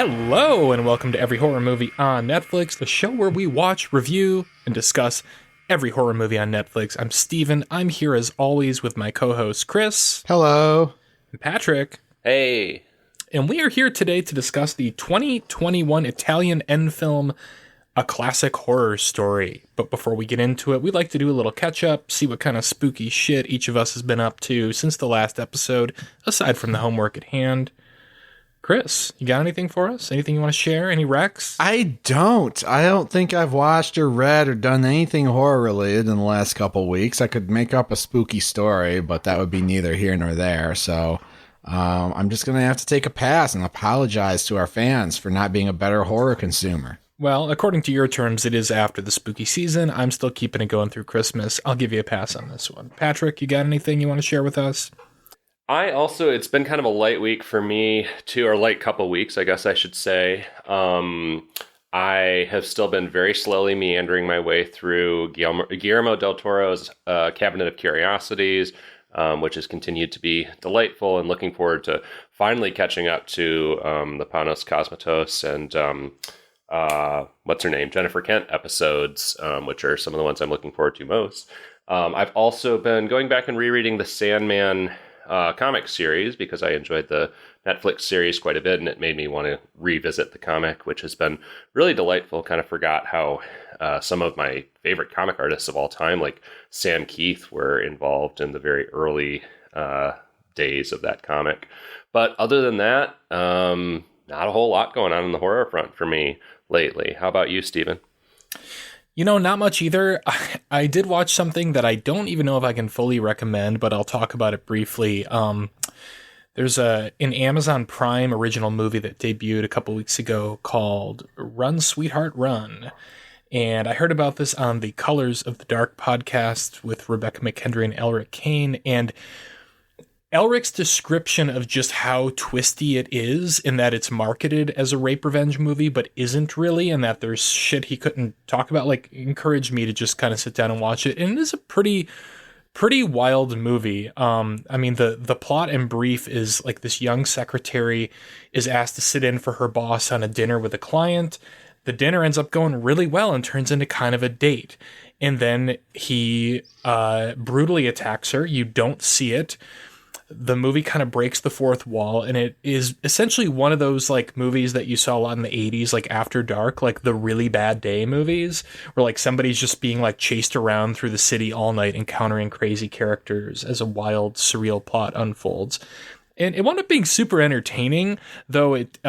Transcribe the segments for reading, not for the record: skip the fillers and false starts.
Hello, and welcome to Every Horror Movie on Netflix, the show where we watch, review, and discuss every horror movie on Netflix. I'm Steven. I'm here as always with my co-host Chris. Hello. And Patrick. Hey. And we are here today to discuss the 2021 Italian end film, A Classic Horror Story. But before we get into it, we'd like to do a little catch-up, see what kind of spooky shit each of us has been up to since the last episode, aside from the homework at hand. Chris, you got anything for us? Anything you want to share? Any recs? I don't think I've watched or read or done anything horror related in the last couple weeks. I could make up a spooky story, but that would be neither here nor there. So I'm just going to have to take a pass and apologize to our fans for not being a better horror consumer. Well, according to your terms, it is after the spooky season. I'm still keeping it going through Christmas. I'll give you a pass on this one. Patrick, you got anything you want to share with us? It's been kind of a light week for me too, or light couple weeks, I guess I should say. I have still been very slowly meandering my way through Guillermo del Toro's Cabinet of Curiosities, which has continued to be delightful, and looking forward to finally catching up to the Panos Cosmatos and what's her name, Jennifer Kent episodes, which are some of the ones I'm looking forward to most. I've also been going back and rereading the Sandman comic series because I enjoyed the Netflix series quite a bit, and it made me want to revisit the comic, which has been really delightful. Kind of forgot how some of my favorite comic artists of all time, like Sam Keith, were involved in the very early days of that comic. But other than that, not a whole lot going on in the horror front for me lately. How about you, Steven? You know, not much either. I did watch something that I don't even know if I can fully recommend, but I'll talk about it briefly. There's an Amazon Prime original movie that debuted a couple weeks ago called Run, Sweetheart, Run. And I heard about this on the Colors of the Dark podcast with Rebecca McKendry and Elric Kane. And Elric's description of just how twisty it is, in that it's marketed as a rape revenge movie, but isn't really, and that there's shit he couldn't talk about, like, encouraged me to just kind of sit down and watch it. And it is a pretty wild movie. I mean, the plot and brief is like this young secretary is asked to sit in for her boss on a dinner with a client. The dinner ends up going really well and turns into kind of a date. And then he brutally attacks her. You don't see it. The movie kind of breaks the fourth wall, and it is essentially one of those like movies that you saw a lot in the 80s, like After Dark, like the really bad day movies, where like somebody's just being like chased around through the city all night, encountering crazy characters as a wild, surreal plot unfolds. And it wound up being super entertaining, though it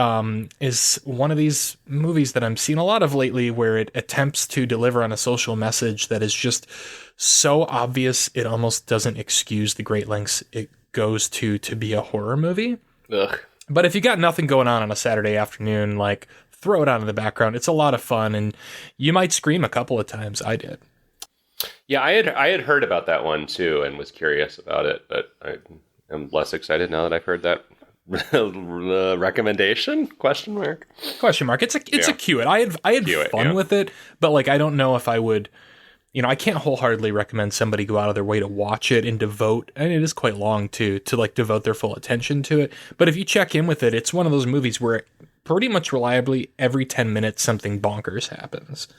is one of these movies that I'm seeing a lot of lately where it attempts to deliver on a social message that is just so obvious it almost doesn't excuse the great lengths it goes to be a horror movie. Ugh. But if you got nothing going on a Saturday afternoon, like, throw it on in the background. It's a lot of fun, and you might scream a couple of times. I did. Yeah, I had heard about that one too and was curious about it, but I am less excited now that I've heard that recommendation? Question mark. It's a cue. I had fun with it, but like I don't know if I would. You know, I can't wholeheartedly recommend somebody go out of their way to watch it and devote, and it is quite long too, to like devote their full attention to it. But if you check in with it, it's one of those movies where pretty much reliably every 10 minutes something bonkers happens.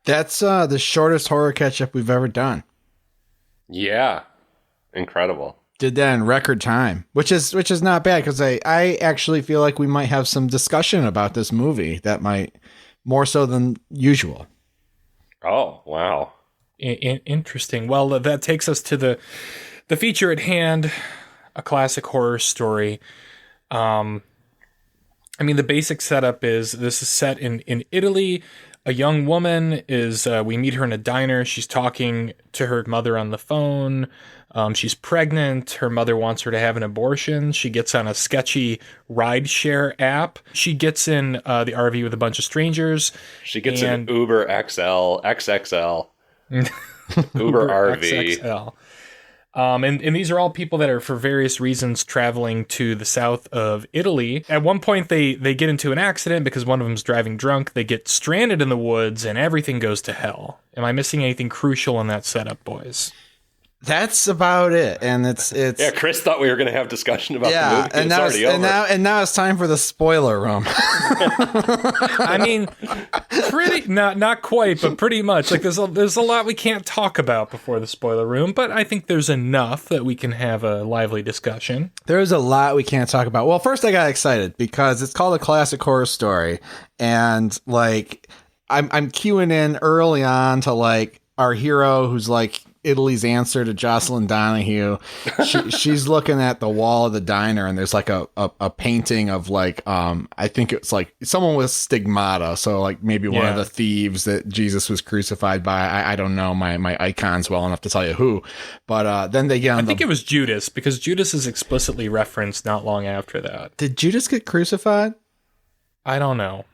That's the shortest horror catch-up we've ever done. Yeah. Incredible. Did that in record time, which is not bad, because I actually feel like we might have some discussion about this movie that might more so than usual. Oh, wow. Interesting. Well, that takes us to the feature at hand, A Classic Horror Story. I mean, the basic setup is this is set in Italy. A young woman is, we meet her in a diner. She's talking to her mother on the phone. She's pregnant. Her mother wants her to have an abortion. She gets on a sketchy rideshare app. She gets in the RV with a bunch of strangers. She gets an Uber XXL. Uber RV. XXL. And these are all people that are for various reasons traveling to the south of Italy. At one point, they get into an accident because one of them's driving drunk. They get stranded in the woods and everything goes to hell. Am I missing anything crucial in that setup, boys? That's about it, and it's Yeah, Chris thought we were going to have discussion about the movie. and now now it's time for the spoiler room. I mean, pretty not quite, but pretty much. Like there's a lot we can't talk about before the spoiler room, but I think there's enough that we can have a lively discussion. There's a lot we can't talk about. Well, first I got excited because it's called A Classic Horror Story, and like I'm queuing in early on to like our hero who's like Italy's answer to Jocelyn Donahue. She's looking at the wall of the diner, and there's like a painting of like I think it's like someone with stigmata, so like maybe one of the thieves that Jesus was crucified by. I don't know my icons well enough to tell you who, but then they get on. I think it was Judas, because Judas is explicitly referenced not long after that. Did Judas get crucified? I don't know.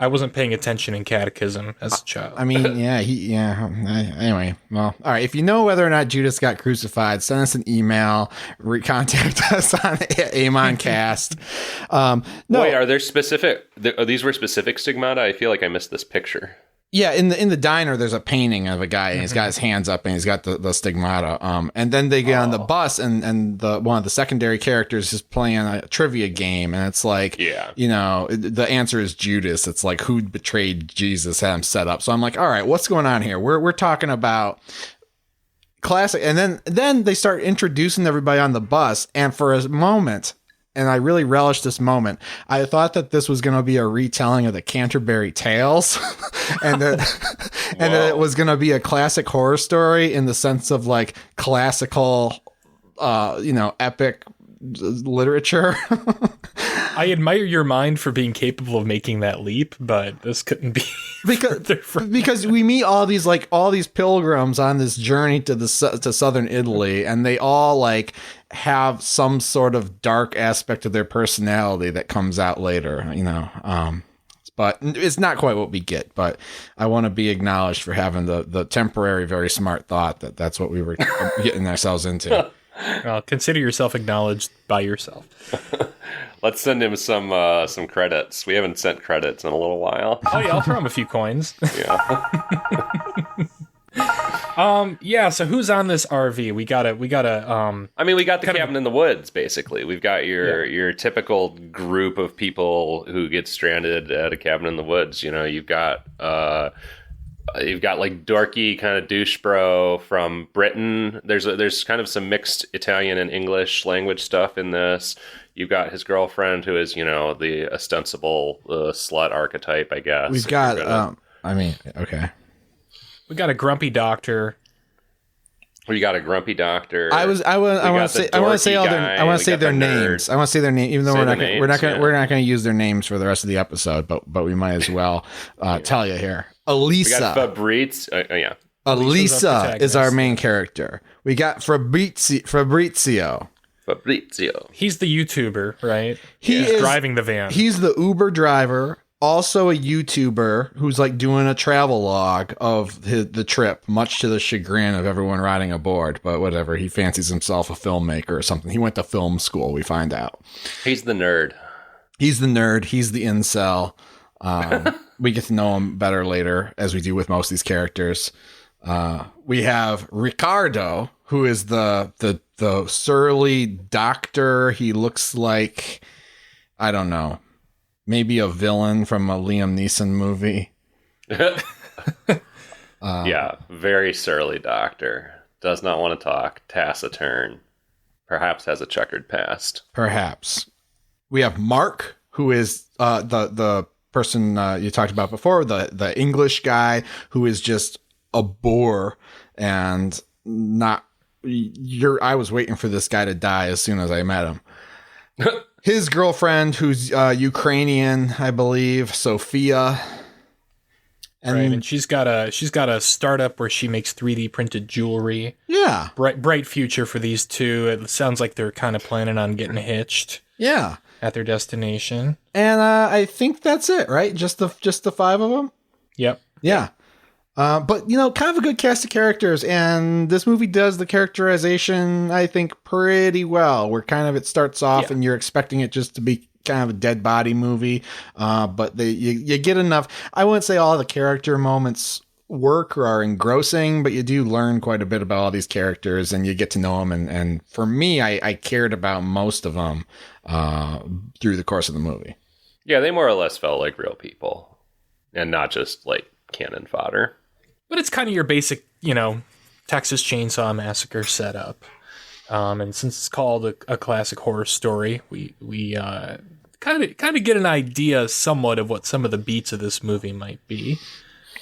I wasn't paying attention in catechism as a child. I mean, anyway, well, all right. If you know whether or not Judas got crucified, send us an email, contact us on AmonCast. No, wait, are there specific? These were specific stigmata? I feel like I missed this picture. Yeah, in the diner, there's a painting of a guy, and he's got his hands up, and he's got the stigmata. And then they get on the bus, and one of the secondary characters is playing a trivia game, and it's like, the answer is Judas. It's like who betrayed Jesus, had him set up. So I'm like, all right, what's going on here? We're talking about classic, and then they start introducing everybody on the bus, and for a moment. And I really relished this moment. I thought that this was going to be a retelling of the Canterbury Tales, and that it was going to be a classic horror story in the sense of like classical, epic literature. I admire your mind for being capable of making that leap, but this couldn't be because we meet all these pilgrims on this journey to southern Italy, and they all like have some sort of dark aspect of their personality that comes out later, but it's not quite what we get. But I want to be acknowledged for having the temporary, very smart thought that that's what we were getting ourselves into. Well, consider yourself acknowledged by yourself. Let's send him some credits. We haven't sent credits in a little while. Oh yeah, I'll throw him a few coins. Yeah. So who's on this RV? We gotta. I mean, we got the cabin in the woods. Basically, we've got your typical group of people who get stranded at a cabin in the woods. You've got like dorky kind of douche bro from Britain. There's kind of some mixed Italian and English language stuff in this. You've got his girlfriend who is, the ostensible slut archetype, I guess. We've got, okay. We got a grumpy doctor. We got a grumpy doctor. I want to say their names. I want to say their name, even though we're not going to use their names for the rest of the episode, but we might as well tell you here. Elisa. We got Fabrizio. Elisa is our main character. We got Fabrizio. He's the YouTuber, right? He's driving the van. He's the Uber driver, also a YouTuber who's like doing a travel log of the trip, much to the chagrin of everyone riding aboard. But whatever, he fancies himself a filmmaker or something. He went to film school, we find out. He's the nerd. He's the incel. We get to know him better later, as we do with most of these characters. We have Ricardo, who is the surly doctor. He looks like, I don't know, maybe a villain from a Liam Neeson movie. Yeah, very surly doctor. Does not want to talk. Taciturn. Perhaps has a checkered past. Perhaps. We have Mark, who is the person you talked about before, the English guy who is just a bore and not. I was waiting for this guy to die as soon as I met him. His girlfriend, who's Ukrainian, I believe, Sophia. And she's got a startup where she makes 3D printed jewelry. Yeah. Bright future for these two. It sounds like they're kind of planning on getting hitched. Yeah. At their destination. And I think that's it, right? Just the 5 of them? Yep. Yeah. But, kind of a good cast of characters, and this movie does the characterization, I think, pretty well, where kind of it starts off and you're expecting it just to be kind of a dead body movie, but you get enough. I wouldn't say all the character moments work or are engrossing, but you do learn quite a bit about all these characters and you get to know them. And for me, I cared about most of them through the course of the movie. Yeah, they more or less felt like real people and not just like cannon fodder. But it's kind of your basic, Texas Chainsaw Massacre setup. And since it's called a classic horror story, we kind of get an idea somewhat of what some of the beats of this movie might be.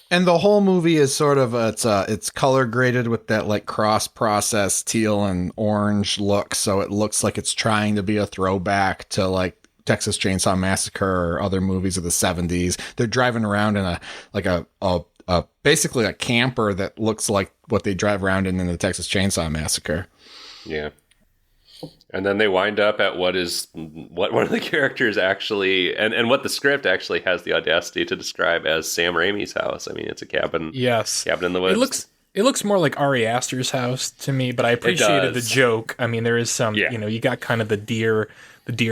And the whole movie is sort of it's color graded with that like cross process teal and orange look, so it looks like it's trying to be a throwback to like Texas Chainsaw Massacre or other movies of the 70s. They're driving around in a basically a camper that looks like what they drive around in the Texas Chainsaw Massacre. Yeah. And then they wind up at what one of the characters actually, and what the script actually has the audacity to describe as Sam Raimi's house. I mean, it's a cabin. Yes. Cabin in the woods. It looks more like Ari Aster's house to me, but I appreciated the joke. I mean, there is some, you got kind of the deer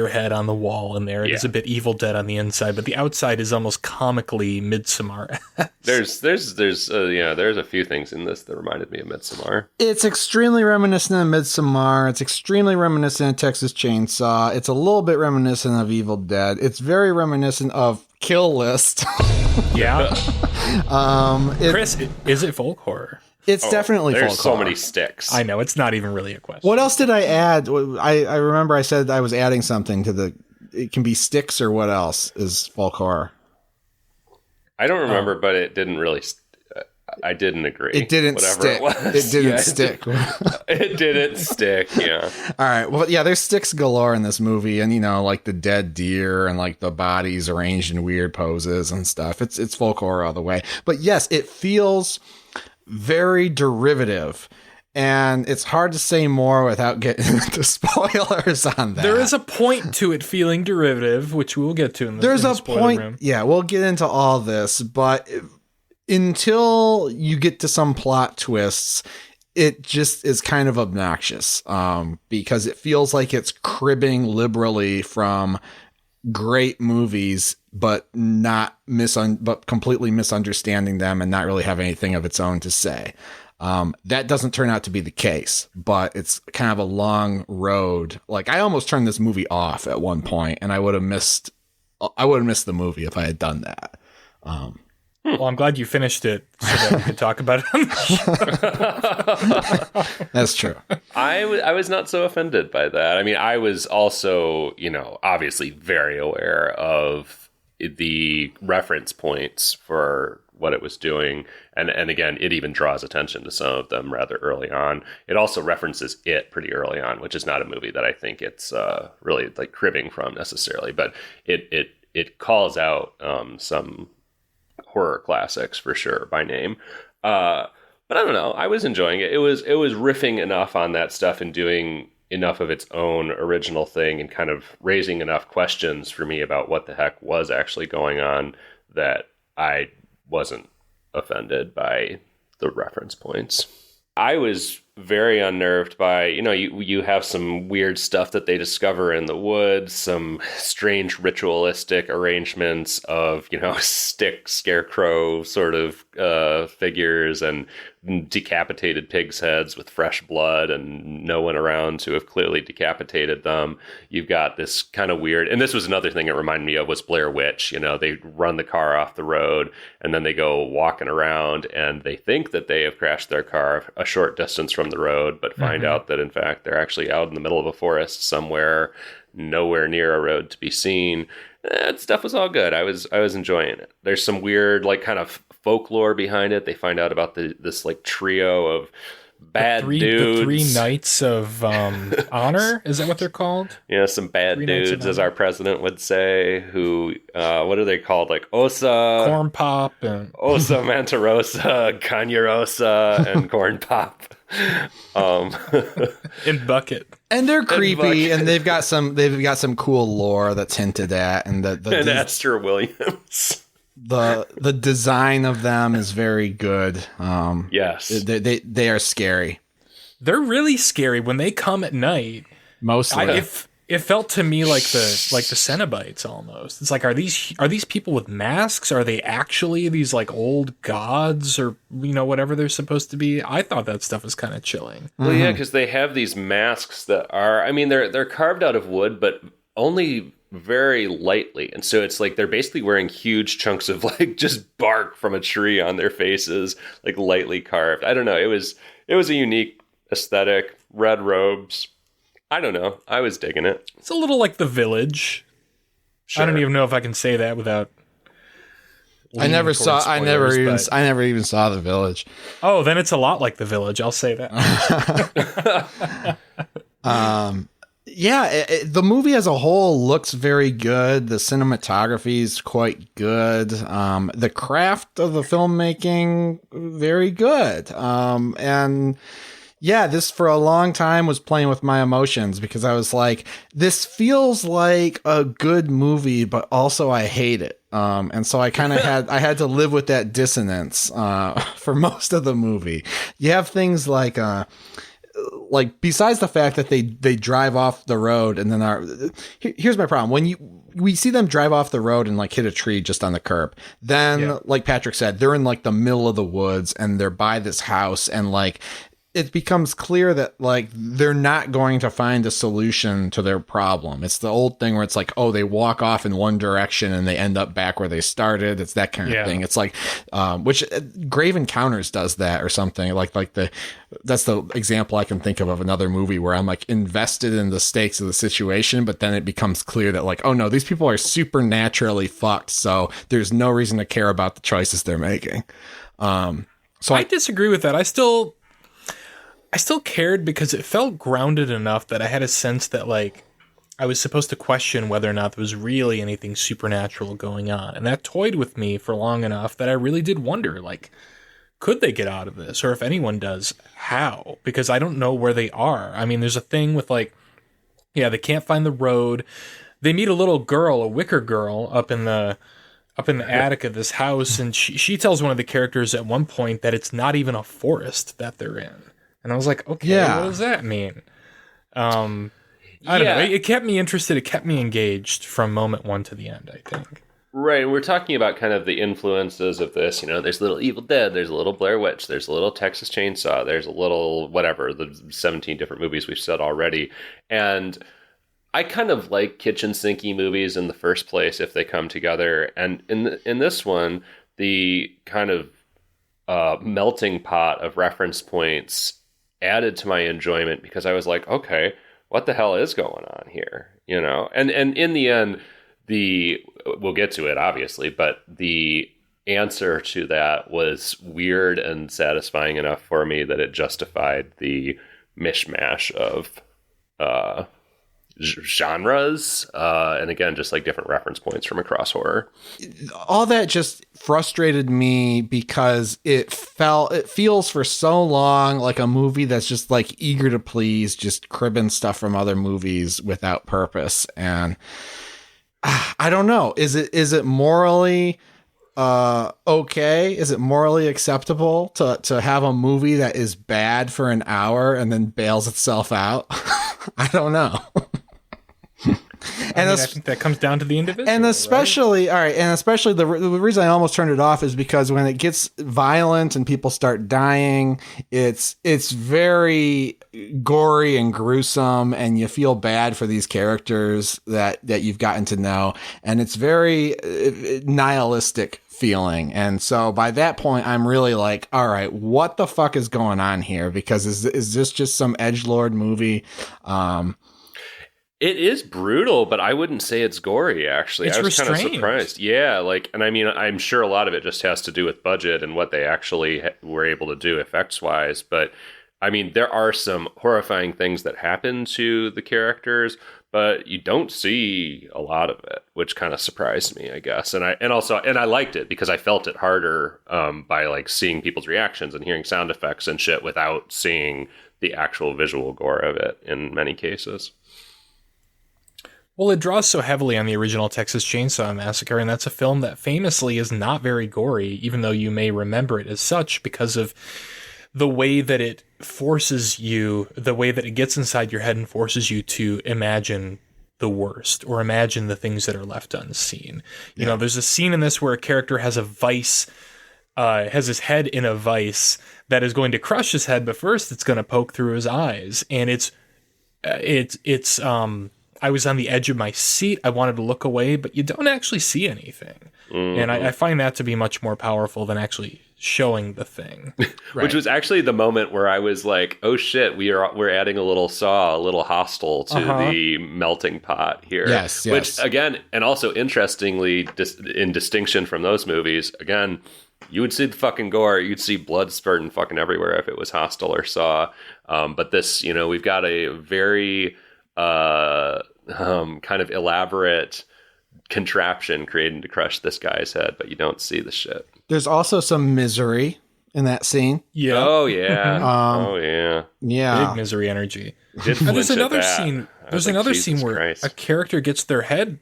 head on the wall in there. It is a bit Evil Dead on the inside, but the outside is almost comically Midsommar. There's a few things in this that reminded me of Midsommar. It's extremely reminiscent of Midsommar. It's extremely reminiscent of Texas Chainsaw. It's a little bit reminiscent of Evil Dead. It's very reminiscent of Kill List. Yeah. Chris, is it folk horror? It's definitely folk horror. There's so many sticks. I know, it's not even really a question. What else did I add? I remember I said I was adding something to it can be sticks, or what else is folk horror? I don't remember, but it didn't really... I didn't agree. It didn't stick. It didn't stick. It didn't stick, yeah. All right. Well, yeah, there's sticks galore in this movie, and, like the dead deer and like the bodies arranged in weird poses and stuff. It's folk horror all the way. But yes, it feels very derivative, and it's hard to say more without getting into spoilers on that. There is a point to it feeling derivative, which we'll get to in the There's in a the spoiler point. room. Yeah, we'll get into all this, but until you get to some plot twists, it just is kind of obnoxious, because it feels like it's cribbing liberally from great movies, but but completely misunderstanding them and not really have anything of its own to say. That doesn't turn out to be the case, but it's kind of a long road. Like, I almost turned this movie off at one point, and I would have missed the movie if I had done that. Well, I'm glad you finished it so that we could talk about it on the show. That's true. I was not so offended by that. I mean, I was also, obviously very aware of the reference points for what it was doing. And again, it even draws attention to some of them rather early on. It also references It pretty early on, which is not a movie that I think it's really like cribbing from necessarily, but it calls out some horror classics for sure by name. But I don't know. I was enjoying it. It was riffing enough on that stuff and doing enough of its own original thing and kind of raising enough questions for me about what the heck was actually going on that I wasn't offended by the reference points. I was very unnerved by, you have some weird stuff that they discover in the woods, some strange ritualistic arrangements of, stick scarecrow sort of figures and decapitated pigs' heads with fresh blood and no one around to have clearly decapitated them. You've got this kind of weird, and this was another thing it reminded me of was Blair Witch. They run the car off the road and then they go walking around and they think that they have crashed their car a short distance from the road, but find out that in fact they're actually out in the middle of a forest somewhere, nowhere near a road to be seen. That stuff was all good. I was enjoying it. There's some weird like kind of folklore behind it. They find out about this like trio of bad dudes. The three knights of honor? Is that what they're called? Yeah, some bad dudes, as our president would say, who, what are they called? Like Osa... Corn Pop. And Osa Mantarosa, Canyarosa, and Corn Pop. In Bucket. And they're creepy, and they've got some cool lore that's hinted at, and and Esther Williams. The design of them is very good. Yes, they are scary. They're really scary when they come at night. Mostly, It felt to me like the Cenobites almost. It's like, are these people with masks? Are they actually these like old gods or whatever they're supposed to be? I thought that stuff was kind of chilling. Well, yeah, because they have these masks that are, I mean, they're carved out of wood, but only very lightly, and so it's like they're basically wearing huge chunks of like just bark from a tree on their faces, like lightly carved. I don't know. It was a unique aesthetic. Red robes. I don't know. I was digging it. It's a little like The Village. Sure. I don't even know if I can say that without. I never even saw The Village. Oh, then it's a lot like The Village. I'll say that. The movie as a whole looks very good. The cinematography is quite good. The craft of the filmmaking, very good. And yeah, this for a long time was playing with my emotions because I was like, this feels like a good movie, but also I hate it. And so I kind of had to live with that dissonance for most of the movie. You have things like besides the fact that they drive off the road and then here's my problem. When we see them drive off the road and like hit a tree just on the curb, then like Patrick said, they're in like the middle of the woods and they're by this house, and like it becomes clear that like they're not going to find a solution to their problem. It's the old thing where it's like, oh, they walk off in one direction and they end up back where they started. It's that kind of thing. It's like, which Grave Encounters does that or something that's the example I can think of another movie where I'm like invested in the stakes of the situation, but then it becomes clear that like, oh no, these people are supernaturally fucked. So there's no reason to care about the choices they're making. So I disagree with that. I still cared because it felt grounded enough that I had a sense that like I was supposed to question whether or not there was really anything supernatural going on. And that toyed with me for long enough that I really did wonder, like, could they get out of this? Or if anyone does, how? Because I don't know where they are. I mean, there's a thing with like, they can't find the road. They meet a little girl, a wicker girl, up in the attic of this house. And she tells one of the characters at one point that it's not even a forest that they're in. And I was like, okay, what does that mean? I don't know. It kept me interested. It kept me engaged from moment one to the end, I think. Right. And we're talking about kind of the influences of this. There's a little Evil Dead. There's a little Blair Witch. There's a little Texas Chainsaw. There's a little whatever, the 17 different movies we've said already. And I kind of like kitchen sinky movies in the first place if they come together. And in this one, the kind of melting pot of reference points added to my enjoyment because I was like, okay, what the hell is going on here? And in the end, we'll get to it obviously, but the answer to that was weird and satisfying enough for me that it justified the mishmash of genres, and again, just like different reference points from across horror. All that just frustrated me because it feels for so long like a movie that's just like eager to please, just cribbing stuff from other movies without purpose. And I don't know. Is it morally okay? Is it morally acceptable to have a movie that is bad for an hour and then bails itself out? I don't know. I think that comes down to the individual. And especially, right? all right, and especially the reason I almost turned it off is because when it gets violent and people start dying, it's very gory and gruesome, and you feel bad for these characters that you've gotten to know, and it's very nihilistic feeling. And so by that point, I'm really like, all right, what the fuck is going on here? Because is this just some edgelord movie? It is brutal, but I wouldn't say it's gory, actually. It's I was kind of restrained. surprised. Yeah, and I mean, I'm sure a lot of it just has to do with budget and what they actually were able to do effects-wise. But, I mean, there are some horrifying things that happen to the characters, but you don't see a lot of it, which kind of surprised me, I guess. And I liked it because I felt it harder by, like, seeing people's reactions and hearing sound effects and shit without seeing the actual visual gore of it in many cases. Well, it draws so heavily on the original Texas Chainsaw Massacre, and that's a film that famously is not very gory, even though you may remember it as such, because of the way that it forces you, the way that it gets inside your head and forces you to imagine the worst or imagine the things that are left unseen. You know, there's a scene in this where a character has a vice, has his head in a vice that is going to crush his head, but first it's going to poke through his eyes. And I was on the edge of my seat. I wanted to look away, but you don't actually see anything. Mm-hmm. And I find that to be much more powerful than actually showing the thing. Which was actually the moment where I was like, oh shit, we're adding a little hostile to the melting pot here. Yes. Which again, and also interestingly, in distinction from those movies, again, you would see the fucking gore, you'd see blood spurting fucking everywhere if it was Hostel or Saw. But this, you know, we've got a very kind of elaborate contraption created to crush this guy's head, but you don't see the shit. There's also some misery in that scene. Yeah. Oh yeah. Yeah. Big misery energy. And there's another scene. There's another scene where a character gets their head,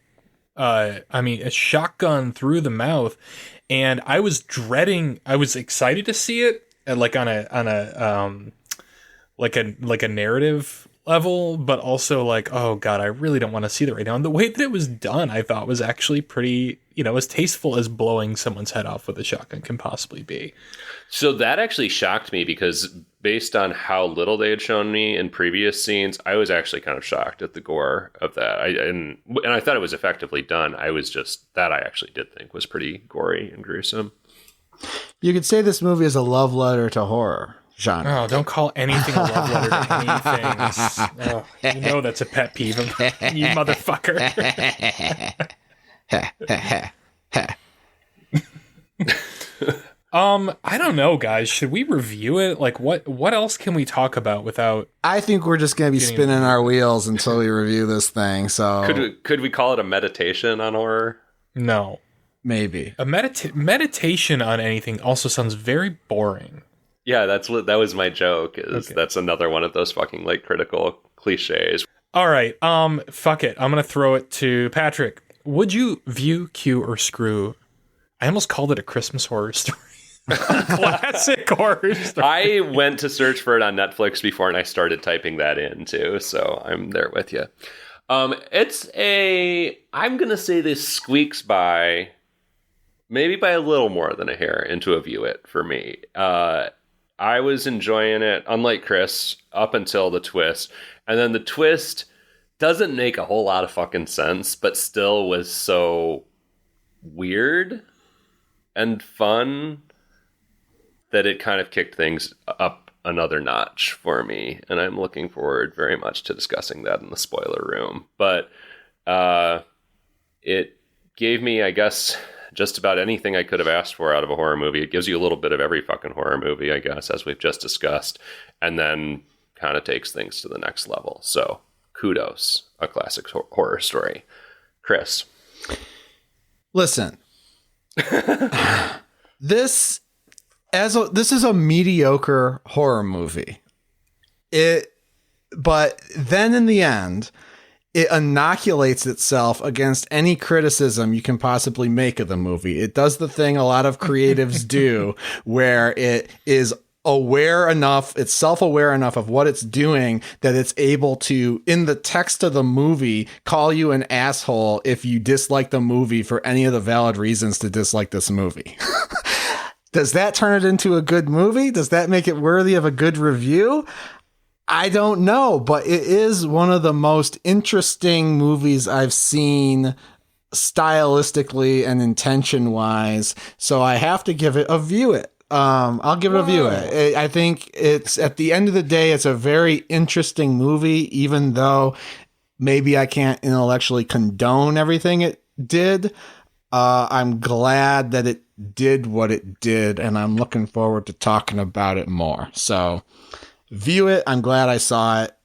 a shotgun through the mouth, and I was excited to see it, like on a narrative level, but also like, oh god, I really don't want to see that right now. And the way that it was done, I thought was actually pretty, as tasteful as blowing someone's head off with a shotgun can possibly be. So that actually shocked me, because based on how little they had shown me in previous scenes, I was actually kind of shocked at the gore of that. And I thought it was effectively done. I actually did think was pretty gory and gruesome. You could say this movie is a love letter to horror genre. Oh, don't call anything a love letter to anything. You know that's a pet peeve of you, motherfucker. I don't know, guys. Should we review it? Like, what else can we talk about without? I think we're just going to be spinning our wheels until we review this thing. So could we call it a meditation on horror? No, maybe a meditation on anything also sounds very boring. Yeah, that was my joke. That's another one of those fucking like critical cliches. All right, fuck it. I'm gonna throw it to Patrick. Would you view, Q, or screw? I almost called it a Christmas horror story. Classic horror story. I went to search for it on Netflix before, and I started typing that in too. So I'm there with you. I'm gonna say this squeaks by, maybe by a little more than a hair, into a view it for me. I was enjoying it, unlike Chris, up until the twist. And then the twist doesn't make a whole lot of fucking sense, but still was so weird and fun that it kind of kicked things up another notch for me. And I'm looking forward very much to discussing that in the spoiler room. But it gave me, I guess, just about anything I could have asked for out of a horror movie. It gives you a little bit of every fucking horror movie, I guess, as we've just discussed, and then kind of takes things to the next level. So kudos, a classic horror story. Chris. Listen, this is a mediocre horror movie. But then in the end, it inoculates itself against any criticism you can possibly make of the movie. It does the thing a lot of creatives do, where it is it's self-aware enough of what it's doing that it's able to, in the text of the movie, call you an asshole if you dislike the movie for any of the valid reasons to dislike this movie. Does that turn it into a good movie? Does that make it worthy of a good review? I don't know, but it is one of the most interesting movies I've seen stylistically and intention-wise, so I have to give it a view it. I'll give it a view it. I think it's, at the end of the day, it's a very interesting movie, even though maybe I can't intellectually condone everything it did. I'm glad that it did what it did, and I'm looking forward to talking about it more. So view it. I'm glad I saw it.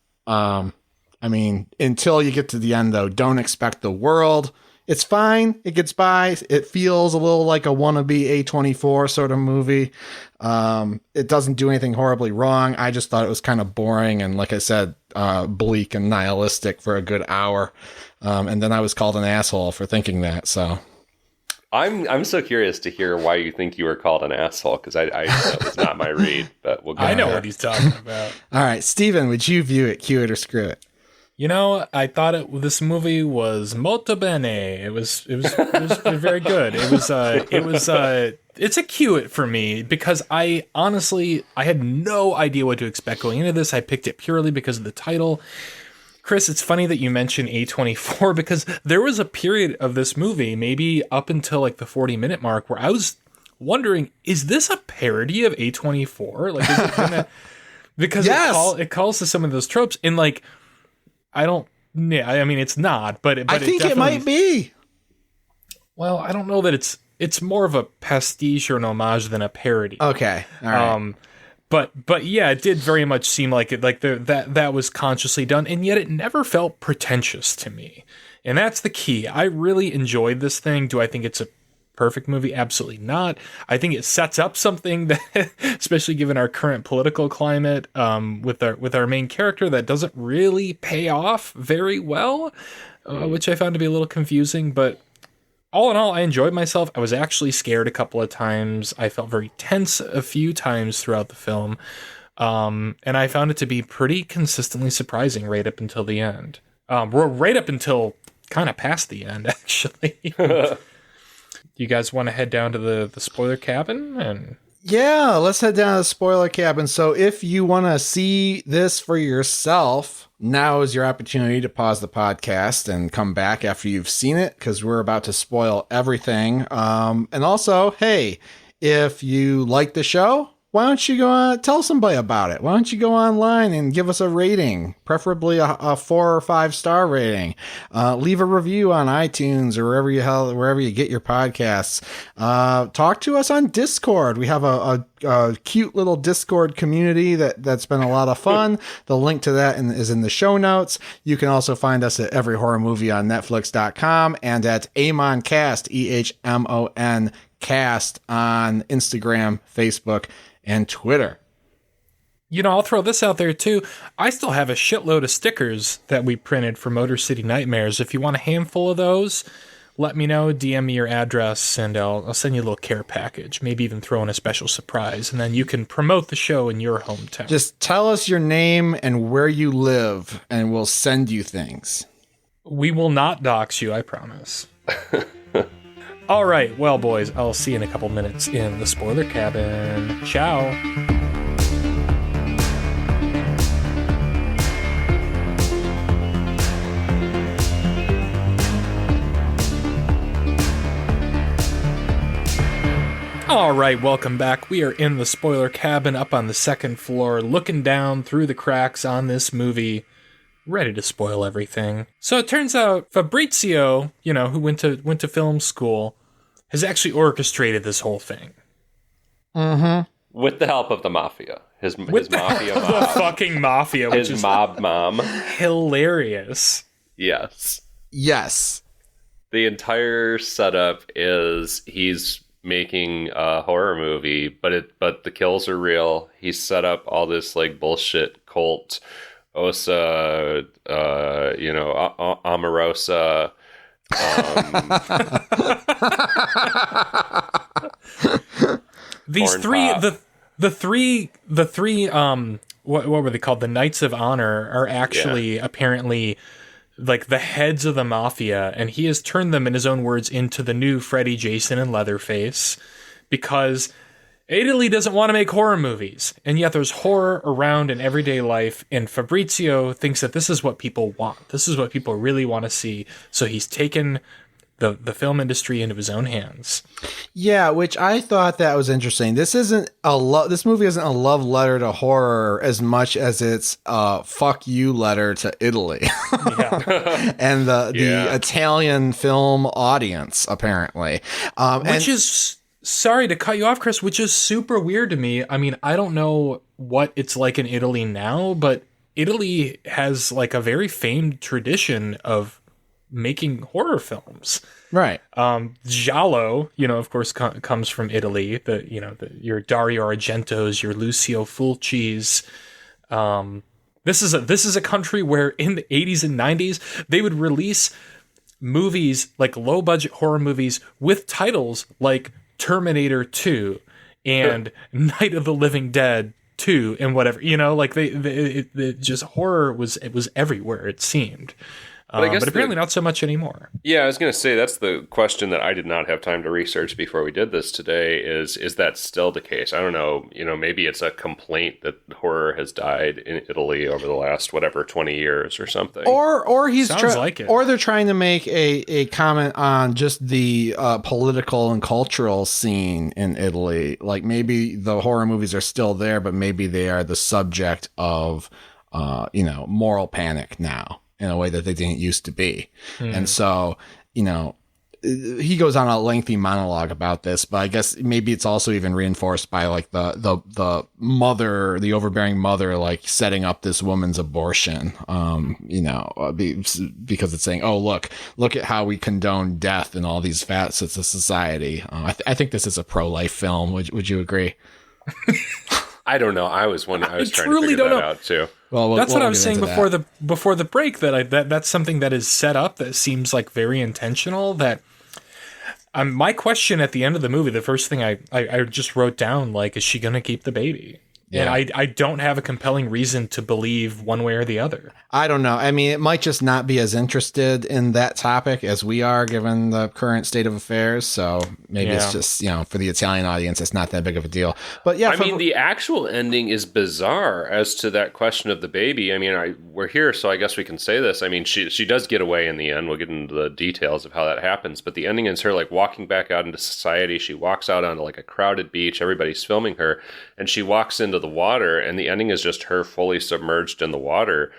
Until you get to the end, though, don't expect the world. It's fine. It gets by. It feels a little like a wannabe A24 sort of movie. It doesn't do anything horribly wrong. I just thought it was kind of boring and, like I said, bleak and nihilistic for a good hour. And then I was called an asshole for thinking that. So I'm so curious to hear why you think you were called an asshole, because that was not my read. But we'll go. I know what he's talking about. All right, Steven, would you view it, cue it, or screw it? I thought this movie was molto bene. It was very good. It's a cue it for me because I had no idea what to expect going into this. I picked it purely because of the title. Chris, it's funny that you mentioned A24 because there was a period of this movie, maybe up until like the 40-minute mark, where I was wondering, is this a parody of A24? Like, is it gonna, because Yes. it calls to some of those tropes, and like, I mean, it's not, but I think it might be. Well, I don't know that it's more of a pastiche or an homage than a parody. Okay. All right. But yeah, it did very much seem like it, like that was consciously done, and yet it never felt pretentious to me. And that's the key. I really enjoyed this thing. Do I think it's a perfect movie? Absolutely not. I think it sets up something that, especially given our current political climate, with our main character, that doesn't really pay off very well, which I found to be a little confusing. But all in all, I enjoyed myself. I was actually scared a couple of times. I felt very tense a few times throughout the film. And I found it to be pretty consistently surprising right up until the end. Right up until kind of past the end, actually. You guys want to head down to the spoiler cabin? And Yeah, let's head down to the spoiler cabin. So if you want to see this for yourself, now is your opportunity to pause the podcast and come back after you've seen it, because we're about to spoil everything. And also, hey, if you like the show, why don't you go tell somebody about it? Why don't you go online and give us a rating, preferably a 4 or 5 star rating? Leave a review on iTunes or wherever you get your podcasts. Talk to us on Discord. We have a cute little Discord community that's been a lot of fun. The link to that is in the show notes. You can also find us at Every Horror Movie on Netflix.com and at AmonCast, EHMON Cast on Instagram, Facebook, and Twitter. I'll throw this out there too. I still have a shitload of stickers that we printed for Motor City Nightmares. If you want a handful of those, let me know, DM me your address, and I'll send you a little care package, maybe even throw in a special surprise, and then you can promote the show in your hometown. Just tell us your name and where you live, and we'll send you things. We will not dox you, I promise. All right, well, boys, I'll see you in a couple minutes in the spoiler cabin. Ciao. All right, welcome back. We are in the spoiler cabin up on the second floor, looking down through the cracks on this movie, ready to spoil everything. So it turns out Fabrizio, who went to film school, has actually orchestrated this whole thing. Mm-hmm. With the help of the mafia. His mafia mob. The fucking mafia, which His is mob mom. hilarious. Yes. Yes. The entire setup is he's making a horror movie, but the kills are real. He set up all this like bullshit cult, Osa, Omarosa. These three, the three, what were they called? The Knights of Honor are actually apparently like the heads of the mafia, and he has turned them, in his own words, into the new Freddy, Jason, and Leatherface, because Italy doesn't want to make horror movies, and yet there's horror around in everyday life, and Fabrizio thinks that this is what people want. This is what people really want to see, so he's taken the film industry into his own hands. Yeah, which I thought that was interesting. This isn't this movie isn't a love letter to horror as much as it's a fuck you letter to Italy. Yeah. And the Italian film audience, apparently. Which is, sorry to cut you off, Chris, which is super weird to me. I mean, I don't know what it's like in Italy now, but Italy has like a very famed tradition of making horror films. Right. Giallo, of course, comes from Italy. Your Dario Argentos, your Lucio Fulcis. This is a country where in the 80s and 90s they would release movies, like low budget horror movies, with titles like Terminator 2 and Night of the Living Dead 2 and whatever, you know, like it just horror was everywhere, it seemed. But I guess but apparently not so much anymore. Yeah, I was going to say that's the question that I did not have time to research before we did this today. Is that still the case? I don't know. You know, maybe it's a complaint that horror has died in Italy over the last 20 years or something. Or he's like it. Or they're trying to make a comment on just the political and cultural scene in Italy. Like maybe the horror movies are still there, but maybe they are the subject of moral panic now, in a way that they didn't used to be. And so, he goes on a lengthy monologue about this, but I guess maybe it's also even reinforced by like the mother, the overbearing mother, like setting up this woman's abortion, because it's saying, oh, look at how we condone death in all these facets of society. I think this is a pro-life film. Would you agree? I don't know. I was trying to truly figure don't that know. out too. Well, that's what I was get saying into before the break, that's something that is set up that seems like very intentional. That my question at the end of the movie, the first thing I just wrote down, like, is she going to keep the baby? Yeah. And I don't have a compelling reason to believe one way or the other. I don't know. I mean, it might just not be as interested in that topic as we are, given the current state of affairs. So maybe it's just, for the Italian audience, it's not that big of a deal. But yeah, I mean, the actual ending is bizarre as to that question of the baby. I mean, we're here, so I guess we can say this. I mean, she does get away in the end. We'll get into the details of how that happens. But the ending is her like walking back out into society. She walks out onto like a crowded beach. Everybody's filming her, and she walks into the water, and the ending is just her fully submerged in the water.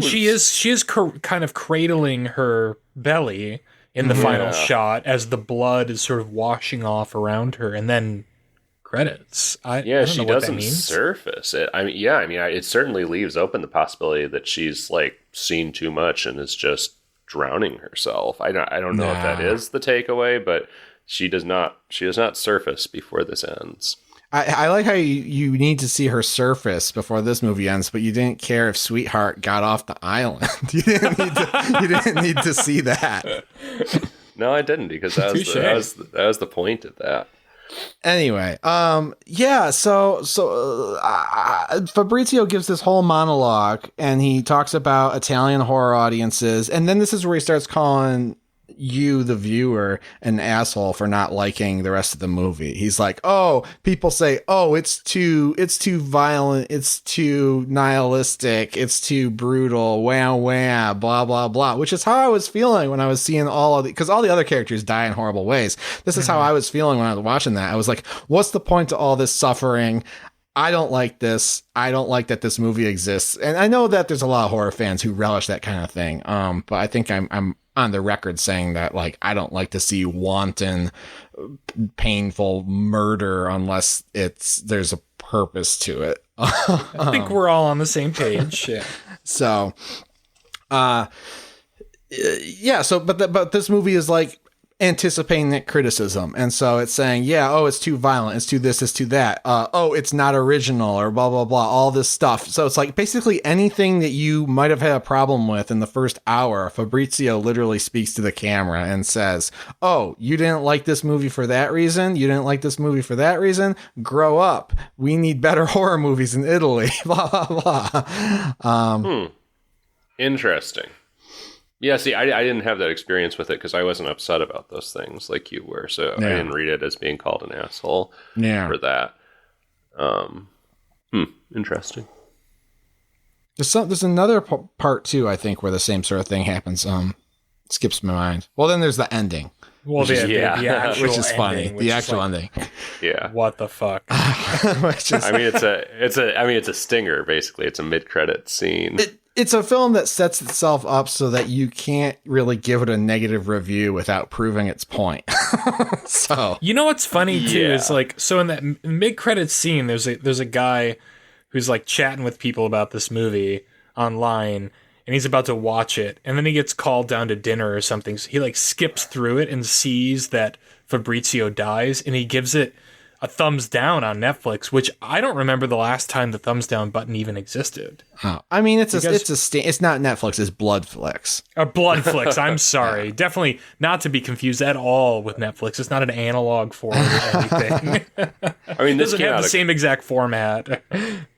She is kind of cradling her belly in the final shot as the blood is sort of washing off around her, and then credits. I don't she know what doesn't that means. surface it. It certainly leaves open the possibility that she's like seen too much and is just drowning herself. I don't know if that is the takeaway, but she does not surface before this ends. I like how you need to see her surface before this movie ends, but you didn't care if Sweetheart got off the island. You didn't need to see that. No, I didn't, because that was the point of that. Anyway, so Fabrizio gives this whole monologue, and he talks about Italian horror audiences, and then this is where he starts calling you, the viewer, an asshole for not liking the rest of the movie. He's like, oh, people say, oh, it's too violent, it's too nihilistic, it's too brutal, wah, blah, blah, blah, which is how I was feeling when I was seeing because all the other characters die in horrible ways. This is how I was feeling when I was watching that. I was like, what's the point to all this suffering? I don't like this. I don't like that this movie exists. And I know that there's a lot of horror fans who relish that kind of thing. But I think I'm on the record saying that, like, I don't like to see wanton, painful murder unless there's a purpose to it. I think we're all on the same page. Yeah. So, but this movie is like anticipating that criticism, and so it's saying, it's too violent, it's too this, it's too that, it's not original, or blah blah blah, all this stuff. So it's like basically anything that you might have had a problem with in the first hour, Fabrizio literally speaks to the camera and says, oh, you didn't like this movie for that reason, you didn't like this movie for that reason, grow up, we need better horror movies in Italy. Blah blah blah. Interesting. Yeah, see, I didn't have that experience with it because I wasn't upset about those things like you were, so I didn't read it as being called an asshole for that. Interesting. There's another part too, I think, where the same sort of thing happens. Skips my mind. Well, then there's the ending. Well, the actual which is funny. The actual ending. Yeah. What the fuck? It's a stinger. Basically, it's a mid-credit scene. It's a film that sets itself up so that you can't really give it a negative review without proving its point. So, you know what's funny too is like, so in that mid-credits scene, there's a guy who's like chatting with people about this movie online, and he's about to watch it, and then he gets called down to dinner or something. So he like skips through it and sees that Fabrizio dies, and he gives it a thumbs down on Netflix, which I don't remember the last time the thumbs down button even existed. Oh, I mean, it's not Netflix, it's Bloodflix. Bloodflix. I'm sorry, definitely not to be confused at all with Netflix. It's not an analog for anything. I mean, this doesn't have the same exact format.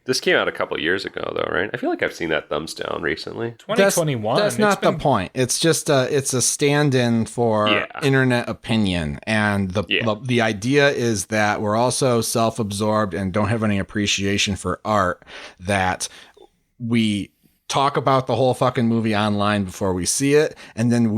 This came out a couple years ago, though, right? I feel like I've seen that thumbs down recently. 2021. That's not the point. It's just it's a stand-in for internet opinion, and the idea is that we're also self-absorbed and don't have any appreciation for art. That we talk about the whole fucking movie online before we see it, and then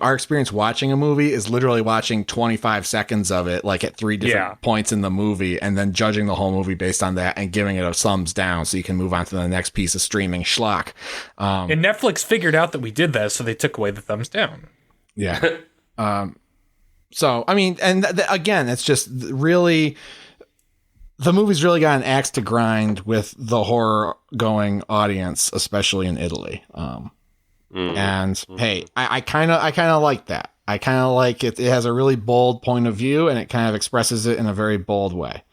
our experience watching a movie is literally watching 25 seconds of it, like at 3 different points in the movie, and then judging the whole movie based on that and giving it a thumbs down so you can move on to the next piece of streaming schlock. And Netflix figured out that we did that, so they took away the thumbs down. Yeah. So, I mean, and again, it's just really... The movie's really got an axe to grind with the horror-going audience, especially in Italy. Hey, I kind of like that. I kind of like it. It has a really bold point of view, and it kind of expresses it in a very bold way.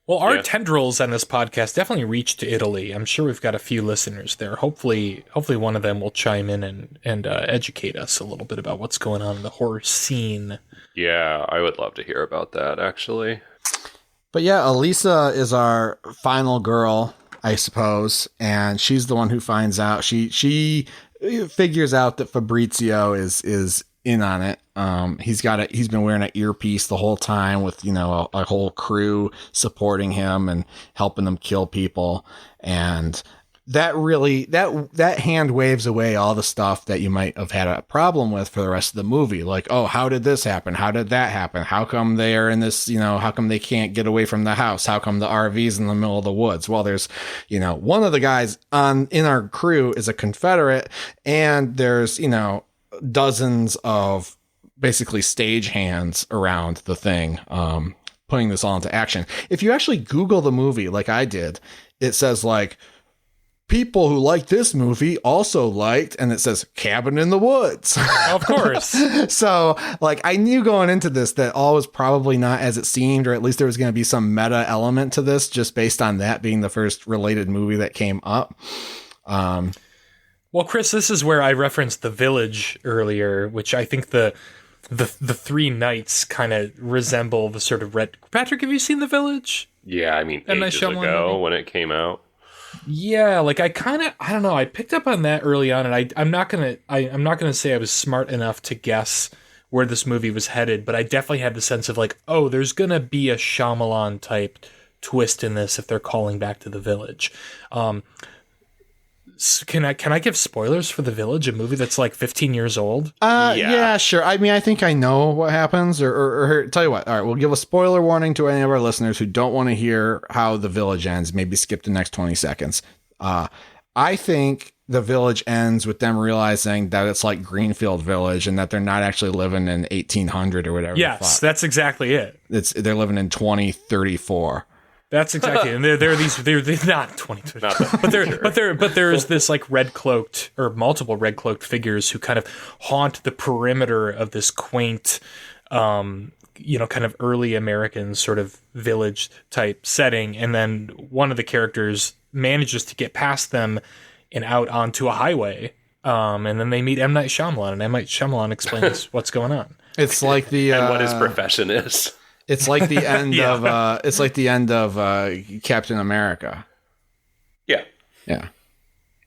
Well, our tendrils on this podcast definitely reach to Italy. I'm sure we've got a few listeners there. Hopefully one of them will chime in and educate us a little bit about what's going on in the horror scene. Yeah, I would love to hear about that, actually. But yeah, Elisa is our final girl, I suppose, and she's the one who finds out. She figures out that Fabrizio is in on it. He's been wearing an earpiece the whole time with, a whole crew supporting him and helping them kill people. And that really, that hand waves away all the stuff that you might have had a problem with for the rest of the movie. Like, oh, how did this happen? How did that happen? How come they are in this, how come they can't get away from the house? How come the RV's in the middle of the woods? Well, there's, one of the guys in our crew is a Confederate, and there's, dozens of basically stage hands around the thing, putting this all into action. If you actually Google the movie, like I did, it says like, people who like this movie also liked, and it says Cabin in the Woods. Of course. So like I knew going into this that all was probably not as it seemed, or at least there was going to be some meta element to this just based on that being the first related movie that came up. Well, Chris, this is where I referenced The Village earlier, which I think the three knights kind of resemble the sort of red... Patrick, have you seen The Village? Yeah, I mean, ages ago when it came out. Yeah, like I don't know. I picked up on that early on, and I'm not gonna say I was smart enough to guess where this movie was headed, but I definitely had the sense of like, oh, there's gonna be a Shyamalan type twist in this if they're calling back to The Village. Can I give spoilers for The Village, a movie that's like 15 years old? Yeah, sure. I mean, I think I know what happens, or tell you what. All right, we'll give a spoiler warning to any of our listeners who don't want to hear how The Village ends. Maybe skip the next 20 seconds. I think The Village ends with them realizing that it's like Greenfield Village and that they're not actually living in 1800 or whatever. Yes, that's exactly it. They're living in 2034. That's exactly, and they're not 22, but there's this like red cloaked or multiple red cloaked figures who kind of haunt the perimeter of this quaint, kind of early American sort of village type setting, and then one of the characters manages to get past them and out onto a highway, and then they meet M. Night Shyamalan, and M. Night Shyamalan explains what's going on. It's like the and what his profession is. It's like the end of Captain America. Yeah. Yeah.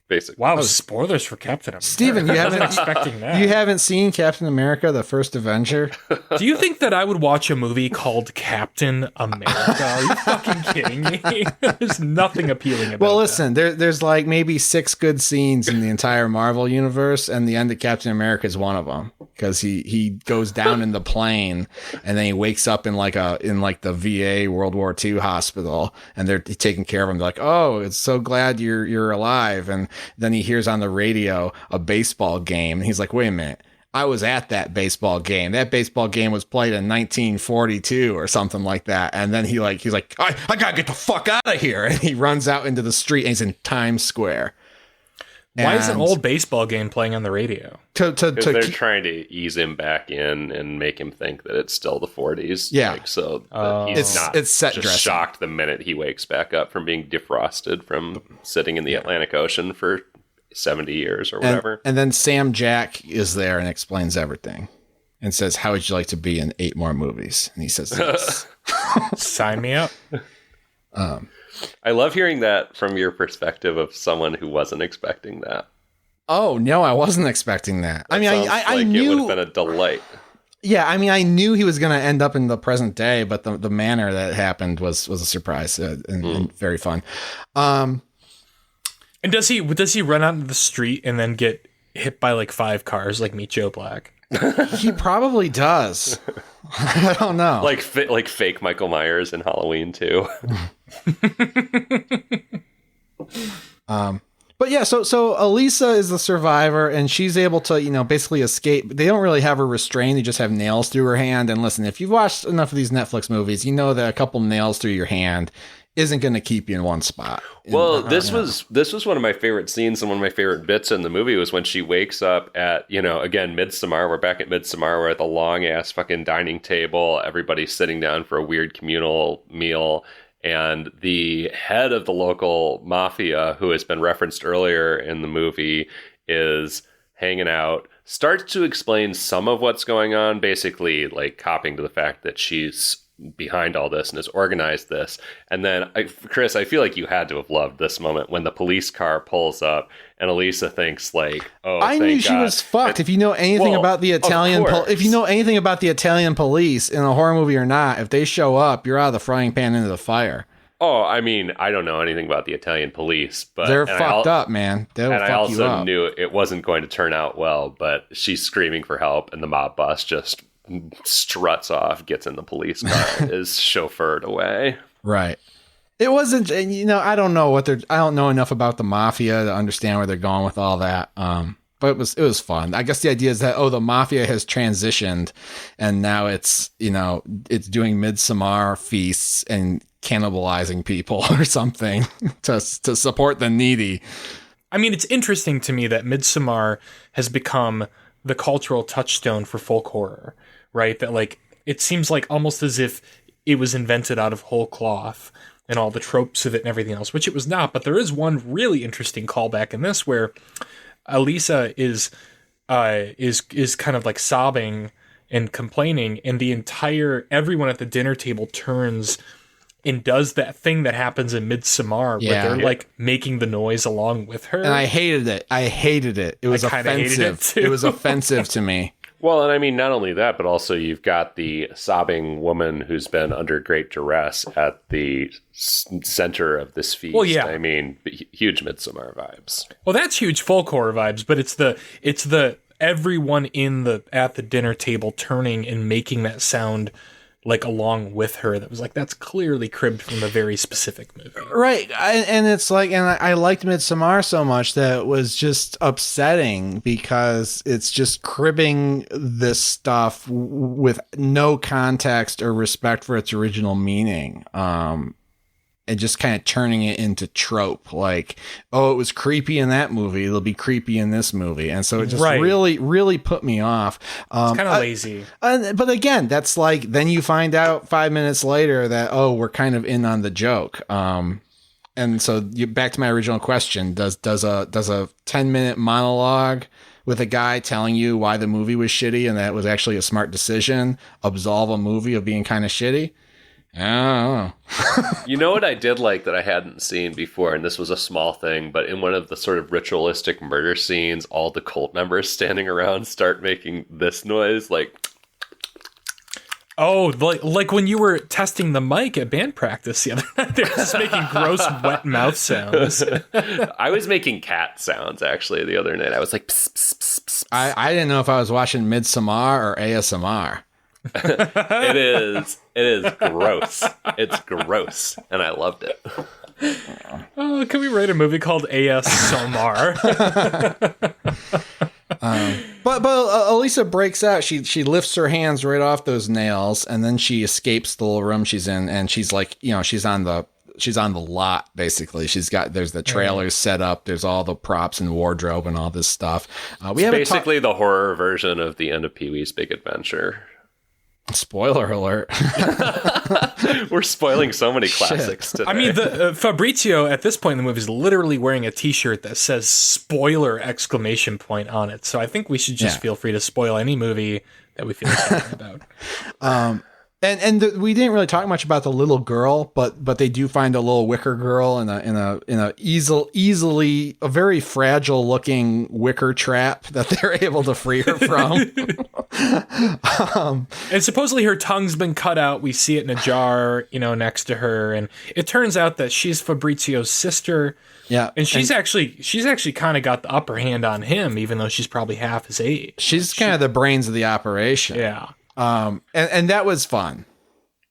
Basically. Wow, spoilers for Captain America. Steven, I wasn't expecting that. You haven't seen Captain America, the First Avenger? Do you think that I would watch a movie called Captain America? Are you fucking kidding me? There's nothing appealing about it. Well, listen, there's like maybe 6 good scenes in the entire Marvel universe, and the end of Captain America is one of them. Because he goes down in the plane, and then he wakes up in the VA World War II hospital, and they're taking care of him. They're like, "Oh, it's so glad you're alive." And then he hears on the radio a baseball game, and he's like, "Wait a minute, I was at that baseball game. That baseball game was played in 1942 or something like that." And then he's like, "I gotta get the fuck out of here!" And he runs out into the street, and he's in Times Square. Why is an And old baseball game playing on the radio? Because they're trying to ease him back in and make him think that it's still the 40s. Yeah. Like, so that he's not it's set just dressing. shocked the minute he wakes back up from being defrosted from sitting in the Atlantic Ocean for 70 years or whatever. And then Sam Jack is there and explains everything and says, how would you like to be in 8 more movies? And he says, yes. Sign me up. I love hearing that from your perspective of someone who wasn't expecting that. Oh, no, I wasn't expecting that. I mean, I knew it would have been a delight. Yeah, I mean, I knew he was going to end up in the present day, but the manner that it happened was a surprise and very fun. And does he run out into the street and then get hit by like 5 cars like Meet Joe Black? He probably does. I don't know. Like fake Michael Myers in Halloween too. But yeah, so Elisa is the survivor, and she's able to, basically escape. They don't really have her restrained; they just have nails through her hand. And listen, if you've watched enough of these Netflix movies, you know that a couple nails through your hand isn't going to keep you in one spot. Well, this was one of my favorite scenes, and one of my favorite bits in the movie was when she wakes up at, again, Midsommar. We're back at Midsommar. We're at the long ass fucking dining table. Everybody's sitting down for a weird communal meal. And the head of the local mafia, who has been referenced earlier in the movie, is hanging out, starts to explain some of what's going on, basically like copping to the fact that she's behind all this and has organized this. And then, Chris, I feel like you had to have loved this moment when the police car pulls up and Elisa thinks like, "Oh, I knew she was fucked." If you know anything about the Italian, if you know anything about the Italian police in a horror movie or not, if they show up, you're out of the frying pan into the fire. Oh, I mean, I don't know anything about the Italian police, but they're fucked up, man. They'll fuck you up. And I also knew it wasn't going to turn out well. But she's screaming for help, and the mob boss just struts off, gets in the police car, is chauffeured away. Right. It wasn't, I don't know I don't know enough about the mafia to understand where they're going with all that. But it was fun. I guess the idea is that, the mafia has transitioned and now it's doing Midsommar feasts and cannibalizing people or something to support the needy. I mean, it's interesting to me that Midsommar has become the cultural touchstone for folk horror, right? That like, it seems like almost as if it was invented out of whole cloth and all the tropes of it and everything else, which it was not. But there is one really interesting callback in this where Elisa is kind of like sobbing and complaining, and everyone at the dinner table turns and does that thing that happens in Midsommar where they're like making the noise along with her. And I hated it. It was offensive. It was offensive to me. Well, and I mean, not only that, but also you've got the sobbing woman who's been under great duress at the center of this feast. Well, yeah. I mean, huge Midsommar vibes. Well, that's huge folk horror vibes, but it's the everyone at the dinner table turning and making that sound like along with her. That was like, that's clearly cribbed from a very specific movie. Right. And it's like, and I liked Midsommar so much that it was just upsetting because it's just cribbing this stuff with no context or respect for its original meaning. And just kind of turning it into trope, like, oh, it was creepy in that movie, it'll be creepy in this movie, and so it just really, really put me off. It's kind of lazy. But again, that's like, then you find out 5 minutes later that, we're kind of in on the joke. And so back to my original question: Does a 10-minute monologue with a guy telling you why the movie was shitty and that it was actually a smart decision absolve a movie of being kind of shitty? Oh. You know what I did like that I hadn't seen before, and this was a small thing, but in one of the sort of ritualistic murder scenes, all the cult members standing around start making this noise, like... Oh, like when you were testing the mic at band practice the other night, they're just making gross wet mouth sounds. I was making cat sounds, actually, the other night. I was like... Pss, pss, pss, pss. I didn't know if I was watching Midsommar or ASMR. It is gross. It's gross, and I loved it. Oh, can we write a movie called A.S. Somar? But Elisa breaks out. She lifts her hands right off those nails, and then she escapes the little room she's in, and she's like, she's on the she's on the lot basically. There's the trailers set up. There's all the props and wardrobe and all this stuff. We have basically the horror version of the end of Pee-wee's Big Adventure. Spoiler alert. We're spoiling so many classics today. I mean, the Fabrizio at this point in the movie is literally wearing a T-shirt that says "spoiler!" on it. So I think we should just feel free to spoil any movie that we feel like talking about. We didn't really talk much about the little girl, but they do find a little wicker girl in a easily a very fragile looking wicker trap that they're able to free her from. And supposedly her tongue's been cut out. We see it in a jar, next to her, and it turns out that she's Fabrizio's sister. Yeah, and she's actually kind of got the upper hand on him, even though she's probably half his age. She's kind of the brains of the operation. Yeah. And that was fun.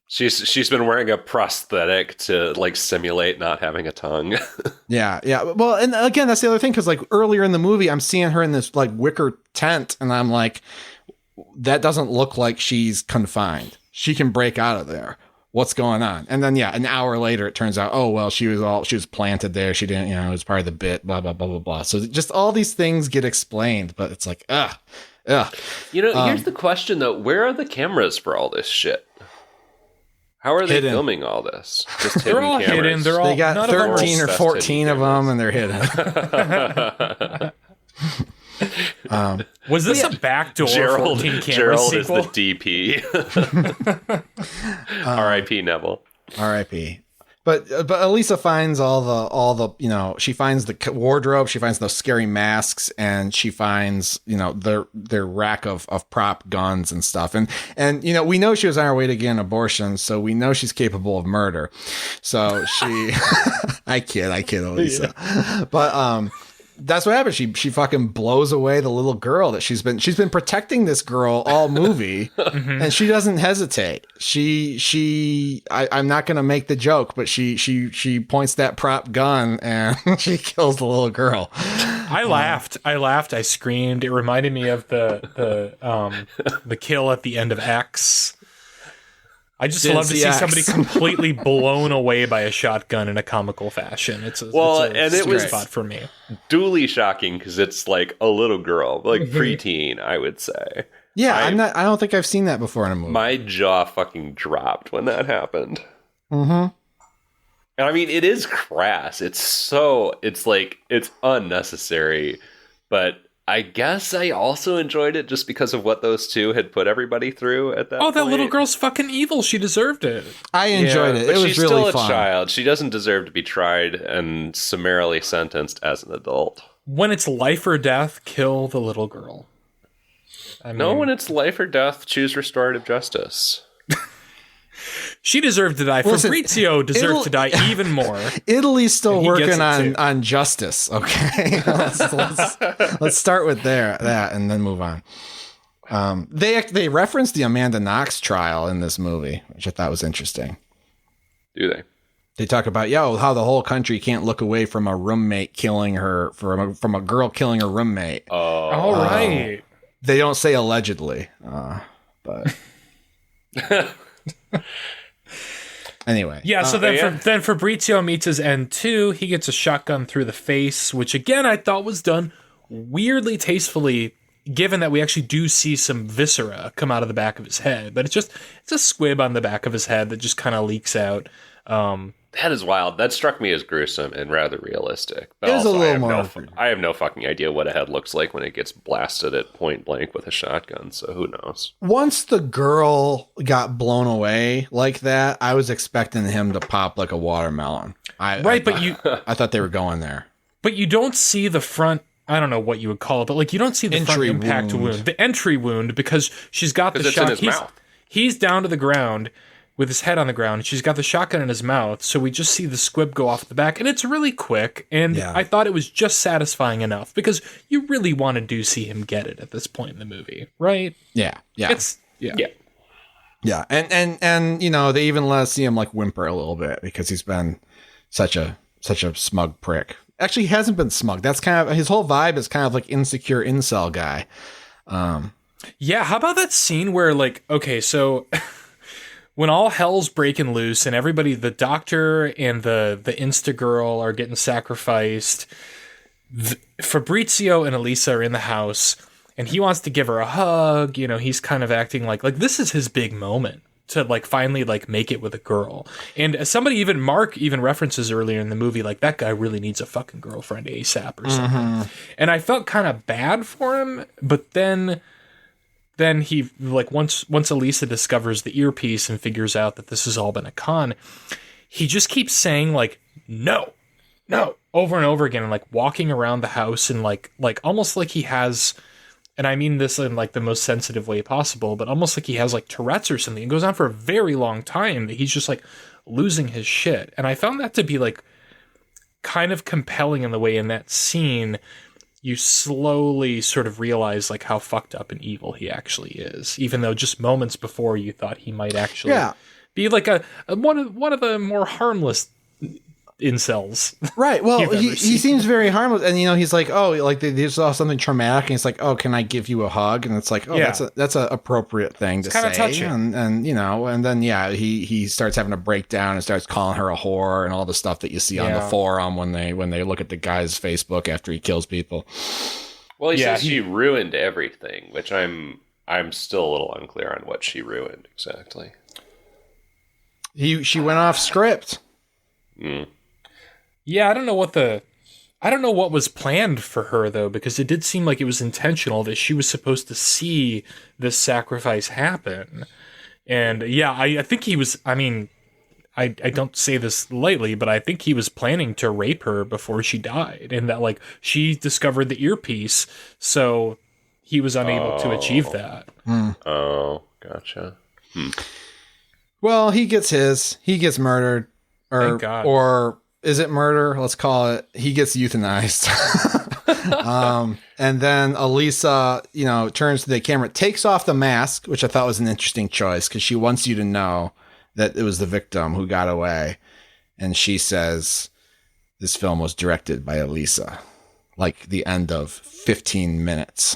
She's been wearing a prosthetic to like simulate not having a tongue. Yeah. Well, and again, that's the other thing, because like earlier in the movie, I'm seeing her in this like wicker tent, and I'm like, that doesn't look like she's confined. She can break out of there. What's going on? And then an hour later, it turns out, oh well, she was planted there. She didn't, it was part of the bit. Blah blah blah blah blah. So just all these things get explained, but it's like, ugh. Here's the question though: where are the cameras for all this shit? How are they filming all this? Just they're all cameras. hidden. They got 13 or 14 of them, and they're hidden. Was this a backdoor 14 camera Gerald sequel? is the DP. R.I.P. Neville. R.I.P. But Elisa finds all the she finds the wardrobe, she finds those scary masks, and she finds their rack of prop guns and stuff, and we know she was on her way to get an abortion, so we know she's capable of murder. So she, I kid, Elisa, but that's what happens. She fucking blows away the little girl that she's been protecting this girl all movie, and she doesn't hesitate. I'm not gonna make the joke, but she points that prop gun and she kills the little girl. I laughed. I screamed. It reminded me of the kill at the end of X. I just love to see somebody completely blown away by a shotgun in a comical fashion. It's a sweet spot for me. Duly shocking because it's like a little girl, like preteen, I would say. Yeah, I don't think I've seen that before in a movie. My jaw fucking dropped when that happened. Mm-hmm. And I mean, it is crass. It's unnecessary, but I guess I also enjoyed it just because of what those two had put everybody through at that point. That little girl's fucking evil. She deserved it. I enjoyed it. It was really fun. She's still a child. She doesn't deserve to be tried and summarily sentenced as an adult. When it's life or death, kill the little girl. When it's life or death, choose restorative justice. She deserved to die. Listen, Fabrizio deserved to die even more. Italy's still working on justice. Okay, let's start with that and then move on. They referenced the Amanda Knox trial in this movie, which I thought was interesting. Do they? They talk about how the whole country can't look away from a roommate killing her from a girl killing her roommate. Oh, all right. They don't say allegedly, but. Anyway. Yeah, so then Fabrizio meets his end too. He gets a shotgun through the face, which again I thought was done weirdly tastefully, given that we actually do see some viscera come out of the back of his head. But it's a squib on the back of his head that just kind of leaks out. That is wild. That struck me as gruesome and rather realistic. But There's also, a little more. I have no fucking idea what a head looks like when it gets blasted at point blank with a shotgun, so who knows? Once the girl got blown away like that, I was expecting him to pop like a watermelon. I thought they were going there. But you don't see the front, I don't know what you would call it, but like you don't see the front impact wound. The entry wound, because she's got the shot. In his mouth. He's down to the ground with his head on the ground. She's got the shotgun in his mouth, so we just see the squib go off the back, and it's really quick, and I thought it was just satisfying enough, because you really want to see him get it at this point in the movie, right? Yeah. And they even let us see him like whimper a little bit, because he's been such a smug prick. Actually, he hasn't been smug. That's kind of his whole vibe is kind of like insecure incel guy. Yeah, how about that scene where so when all hell's breaking loose and everybody, the doctor and the Insta girl are getting sacrificed, Fabrizio and Elisa are in the house, and he wants to give her a hug. You know, he's kind of acting like this is his big moment to like finally like make it with a girl. And somebody, even Mark, even references earlier in the movie, like, that guy really needs a fucking girlfriend ASAP or something. And I felt kind of bad for him, but then he, like, once Elisa discovers the earpiece and figures out that this has all been a con, he just keeps saying like no over and over again, and like walking around the house and like almost like he has, and I mean this in like the most sensitive way possible, but almost like he has like Tourette's or something. It goes on for a very long time that he's just like losing his shit. And I found that to be like kind of compelling in the way in that scene you slowly sort of realize like how fucked up and evil he actually is, even though just moments before you thought he might actually be like a one of the more harmless incels. Right. Well, he seems very harmless, and you know, he's like, oh, like they saw something traumatic, and he's like, oh, can I give you a hug? And it's like, oh, that's a appropriate thing to say. Touching. And you know, and then he starts having a breakdown and starts calling her a whore and all the stuff that you see on the forum when they look at the guy's Facebook after he kills people. Well, he says she ruined everything, which I'm still a little unclear on what she ruined exactly. She went off script. Yeah, I don't know what was planned for her, though, because it did seem like it was intentional that she was supposed to see this sacrifice happen. And yeah, I think he was, I mean, I don't say this lightly, but I think he was planning to rape her before she died, and that like she discovered the earpiece, so he was unable to achieve that. Oh, gotcha. Well, he gets murdered, or is it murder? Let's call it. He gets euthanized. And then Elisa, you know, turns to the camera, takes off the mask, which I thought was an interesting choice because she wants you to know that it was the victim who got away. And she says, this film was directed by Elisa, like the end of 15 minutes.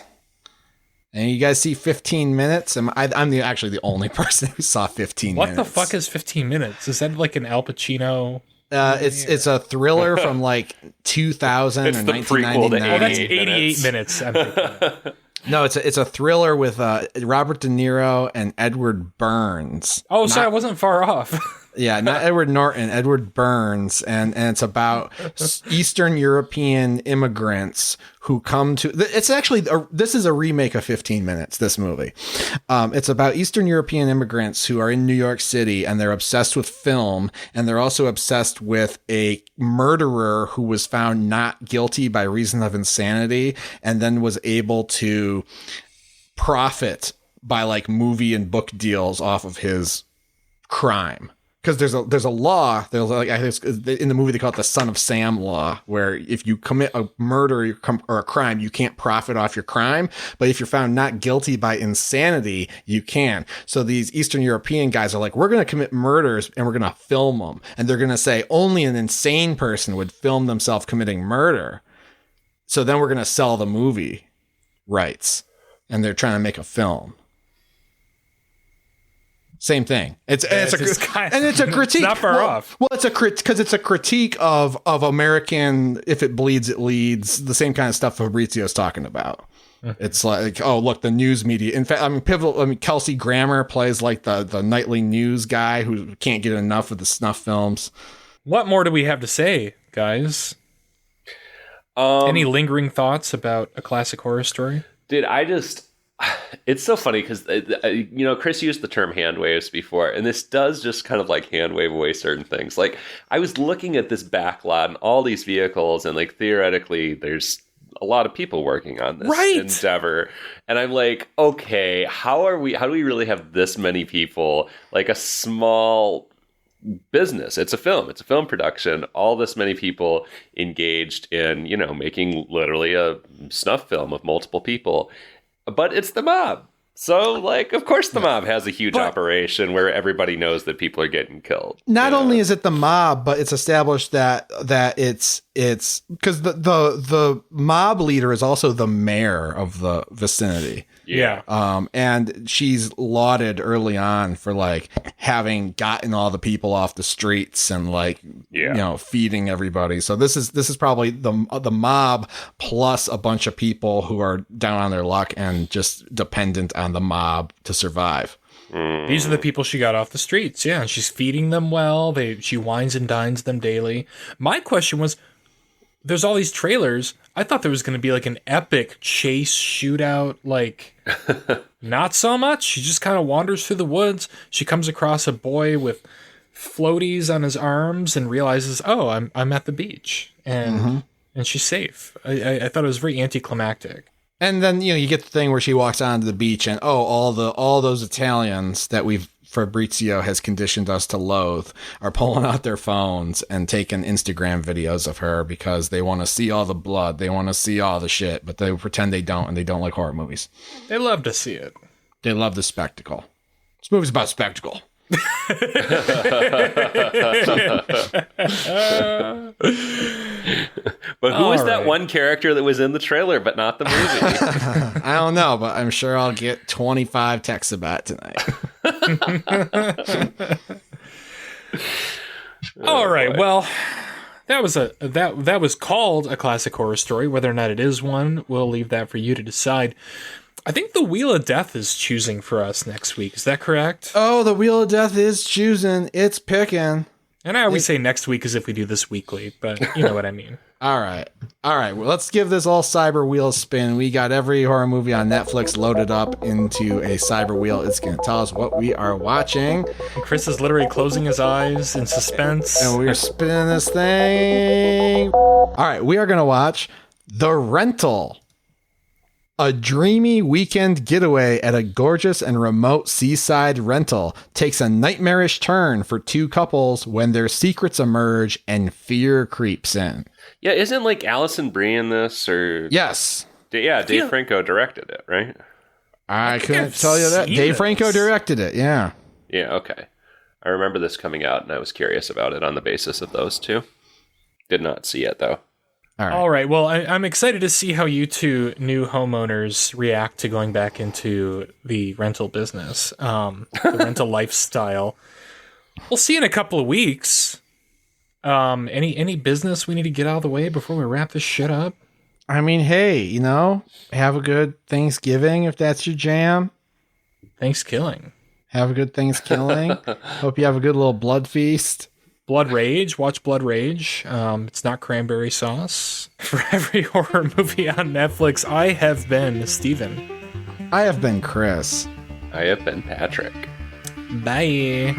And you guys see 15 minutes? I'm actually the only person who saw 15 minutes. What the fuck is 15 minutes? Is that like an Al Pacino? It's a thriller from like 2000 or 1999. Oh, that's 88 minutes. I'm thinking. No, it's a thriller with Robert De Niro and Edward Burns. Oh, sorry, I wasn't far off. Yeah, not Edward Norton, Edward Burns, and it's about Eastern European immigrants who come to. It's actually this is a remake of 15 Minutes. This movie, it's about Eastern European immigrants who are in New York City, and they're obsessed with film, and they're also obsessed with a murderer who was found not guilty by reason of insanity, and then was able to profit by like movie and book deals off of his crime. Because there's a law, there's like in the movie they call it the Son of Sam law, where if you commit a murder or a crime, you can't profit off your crime. But if you're found not guilty by insanity, you can. So these Eastern European guys are like, we're going to commit murders and we're going to film them. And they're going to say only an insane person would film themselves committing murder. So then we're going to sell the movie rights. And they're trying to make a film. Same thing. It's a critique. Not far off. Well, it's a critique of American. If it bleeds, it leads. The same kind of stuff Fabrizio's talking about. It's like, oh, look, the news media. In fact, Kelsey Grammer plays like the nightly news guy who can't get enough of the snuff films. What more do we have to say, guys? Any lingering thoughts about A Classic Horror Story? Dude, it's so funny because, you know, Chris used the term hand waves before, and this does just kind of like hand wave away certain things. Like, I was looking at this backlot and all these vehicles, and like theoretically, there's a lot of people working on this endeavor. And I'm like, okay, how do we really have this many people? Like a small business. It's a film production. All this many people engaged in, you know, making literally a snuff film of multiple people. But it's the mob. So, like, of course the mob has a huge operation where everybody knows that people are getting killed. Not only is it the mob, but it's established that it's because the mob leader is also the mayor of the vicinity. Yeah. And she's lauded early on for like having gotten all the people off the streets and like feeding everybody. So this is probably the mob plus a bunch of people who are down on their luck and just dependent on the mob to survive. These are the people she got off the streets. Yeah, and she's feeding them well. She wines and dines them daily. My question was, there's all these trailers. I thought there was going to be like an epic chase shootout. Like, not so much. She just kind of wanders through the woods. She comes across a boy with floaties on his arms and realizes, oh, I'm at the beach, and she's safe. I thought it was very anticlimactic. And then you get the thing where she walks onto the beach and all those Italians that Fabrizio has conditioned us to loathe are pulling out their phones and taking Instagram videos of her because they want to see all the blood, they want to see all the shit, but they pretend they don't, and they don't like horror movies. They love to see it. They love the spectacle. This movie's about spectacle. But who was that one character that was in the trailer but not the movie? I don't know, but I'm sure I'll get 25 texts about tonight. All right. Well, that was that was called a classic horror story. Whether or not it is one, we'll leave that for you to decide. I think the Wheel of Death is choosing for us next week. Is that correct? Oh, the Wheel of Death is choosing. It's picking. And I always say next week as if we do this weekly, but you know what I mean. All right. Well, let's give this all cyber wheel a spin. We got every horror movie on Netflix loaded up into a cyber wheel. It's going to tell us what we are watching. And Chris is literally closing his eyes in suspense. And we're spinning this thing. All right. We are going to watch The Rental. A dreamy weekend getaway at a gorgeous and remote seaside rental takes a nightmarish turn for two couples when their secrets emerge and fear creeps in. Yeah, isn't like Alison Brie in this? Or Yes. Yeah, Dave Franco directed it, right? I couldn't tell you that. Dave Franco directed it, yeah. Yeah, okay. I remember this coming out, and I was curious about it on the basis of those two. Did not see it, though. All right. Well, I'm excited to see how you two new homeowners react to going back into the rental business, the rental lifestyle. We'll see in a couple of weeks. Any business we need to get out of the way before we wrap this shit up? I mean, hey, have a good Thanksgiving if that's your jam. Thanksgiving. Have a good Thanksgiving. Hope you have a good little blood feast. Blood Rage. Watch Blood Rage. It's not cranberry sauce. For every horror movie on Netflix, I have been Steven. I have been Chris. I have been Patrick. Bye.